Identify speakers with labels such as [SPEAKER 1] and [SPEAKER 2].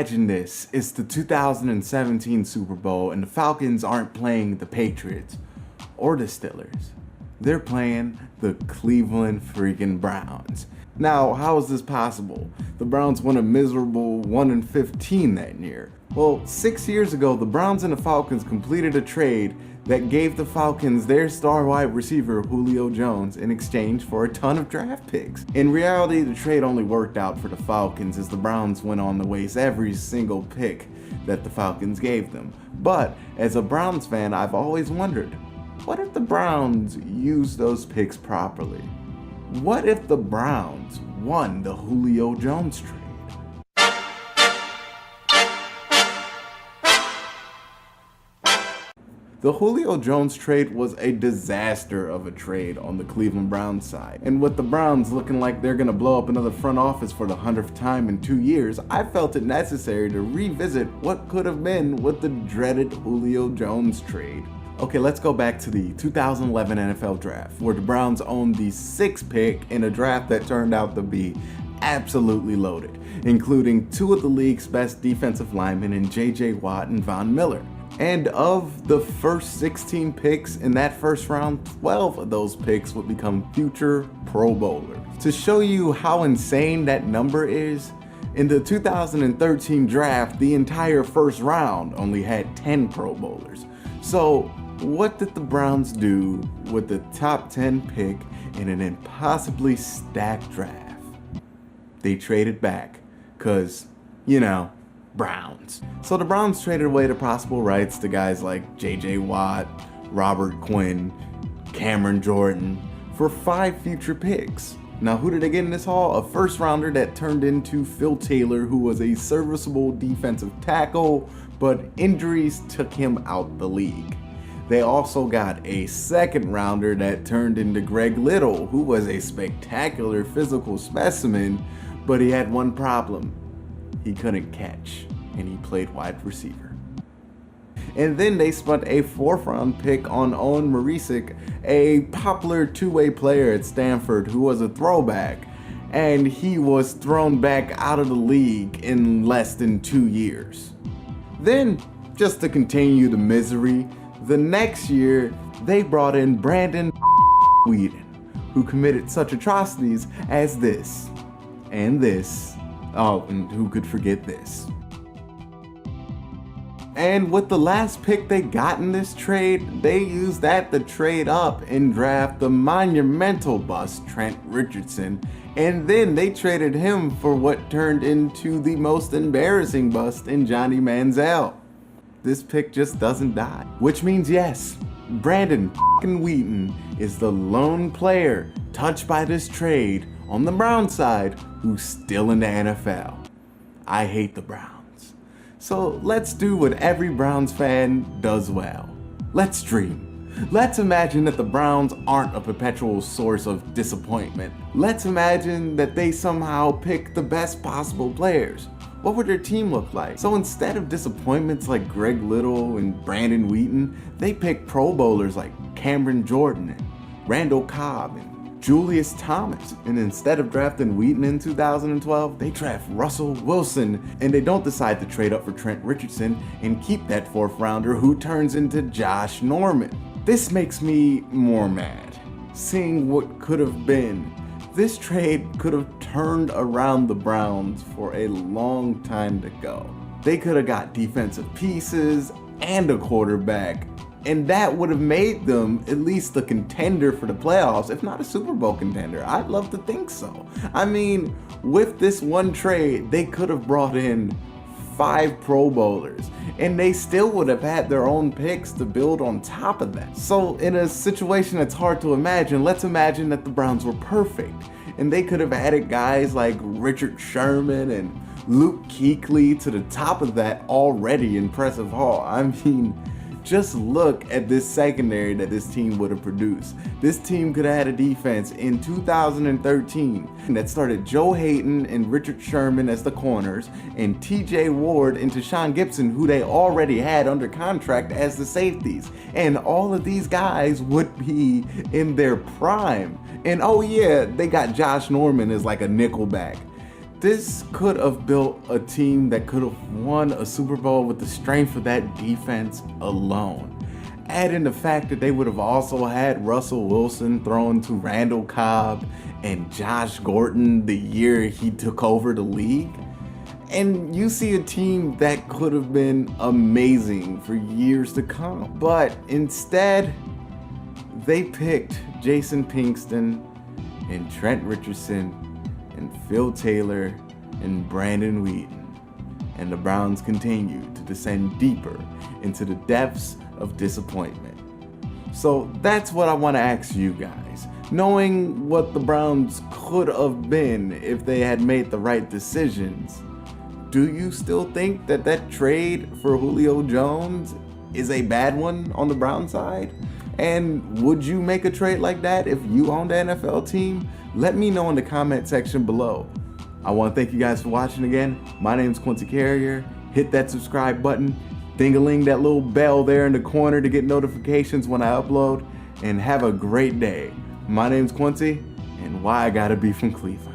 [SPEAKER 1] Imagine this, it's the 2017 Super Bowl and the Falcons aren't playing the Patriots or the Steelers. They're playing the Cleveland freaking Browns. Now, how is this possible? The Browns won a miserable 1-15 that year. Well, 6 years ago, the Browns and the Falcons completed a trade that gave the Falcons their star wide receiver Julio Jones in exchange for a ton of draft picks. In reality, the trade only worked out for the Falcons as the Browns went on to waste every single pick that the Falcons gave them. But as a Browns fan, I've always wondered, what if the Browns used those picks properly? What if the Browns won the Julio Jones trade? The Julio Jones trade was a disaster of a trade on the Cleveland Browns side. And with the Browns looking like they're gonna blow up another front office for the 100th time in 2 years, I felt it necessary to revisit what could have been with the dreaded Julio Jones trade. Okay, let's go back to the 2011 NFL Draft, where the Browns owned the 6th pick in a draft that turned out to be absolutely loaded, including 2 of the league's best defensive linemen in J.J. Watt and Von Miller. And of the first 16 picks in that first round, 12 of those picks would become future Pro Bowlers. To show you how insane that number is, in the 2013 draft, the entire first round only had 10 Pro Bowlers. So, what did the Browns do with the top 10 pick in an impossibly stacked draft? They traded back, cause, Browns. So the Browns traded away the possible rights to guys like J.J. Watt, Robert Quinn, Cameron Jordan for 5 future picks. Now, who did they get in this haul? A first rounder that turned into Phil Taylor, who was a serviceable defensive tackle, but injuries took him out the league. They also got a second rounder that turned into Greg Little, who was a spectacular physical specimen, but he had one problem. He couldn't catch, and he played wide receiver. And then they spent a 4th round pick on Owen Marisic, a popular 2-way player at Stanford who was a throwback, and he was thrown back out of the league in less than 2 years. Then, just to continue the misery, the next year they brought in Brandon Weeden, who committed such atrocities as this, and this. Oh, and who could forget this? And with the last pick they got in this trade, they used that to trade up and draft the monumental bust Trent Richardson, and then they traded him for what turned into the most embarrassing bust in Johnny Manziel. This pick just doesn't die. Which means yes, Brandon Weeden is the lone player touched by this trade on the Browns side who's still in the NFL. I hate the Browns. So let's do what every Browns fan does well. Let's dream. Let's imagine that the Browns aren't a perpetual source of disappointment. Let's imagine that they somehow pick the best possible players. What would their team look like? So instead of disappointments like Greg Little and Brandon Weeden, they pick Pro Bowlers like Cameron Jordan and Randall Cobb and Julius Thomas. And instead of drafting Weeden in 2012, they draft Russell Wilson, and they don't decide to trade up for Trent Richardson and keep that 4th rounder who turns into Josh Norman. This makes me more mad, seeing what could have been. This trade could have turned around the Browns for a long time to go. They could have got defensive pieces and a quarterback, and that would have made them at least a contender for the playoffs, if not a Super Bowl contender. I'd love to think so. I mean, with this one trade, they could have brought in 5 Pro Bowlers, and they still would have had their own picks to build on top of that. So in a situation that's hard to imagine, let's imagine that the Browns were perfect, and they could have added guys like Richard Sherman and Luke Kuechly to the top of that already impressive haul. I mean, just look at this secondary that this team would have produced. This team could have had a defense in 2013 that started Joe Hayden and Richard Sherman as the corners, and TJ Ward and Tashawn Gibson, who they already had under contract as the safeties. And all of these guys would be in their prime. And oh yeah, they got Josh Norman as like a nickelback. this could have built a team that could have won a Super Bowl with the strength of that defense alone. Add in the fact that they would have also had Russell Wilson throwing to Randall Cobb and Josh Gordon the year he took over the league, and you see a team that could have been amazing for years to come. But instead, they picked Jason Pinkston and Trent Richardson and Phil Taylor and Brandon Wheaton. And the Browns continue to descend deeper into the depths of disappointment. So that's what I want to ask you guys. Knowing what the Browns could have been if they had made the right decisions, do you still think that that trade for Julio Jones is a bad one on the Brown side? And would you make a trade like that if you owned an NFL team? Let me know in the comment section below. I want to thank you guys for watching again. My name is Quincy Carrier. Hit that subscribe button. Ding-a-ling that little bell there in the corner to get notifications when I upload. And have a great day. My name's Quincy, and why I gotta be from Cleveland.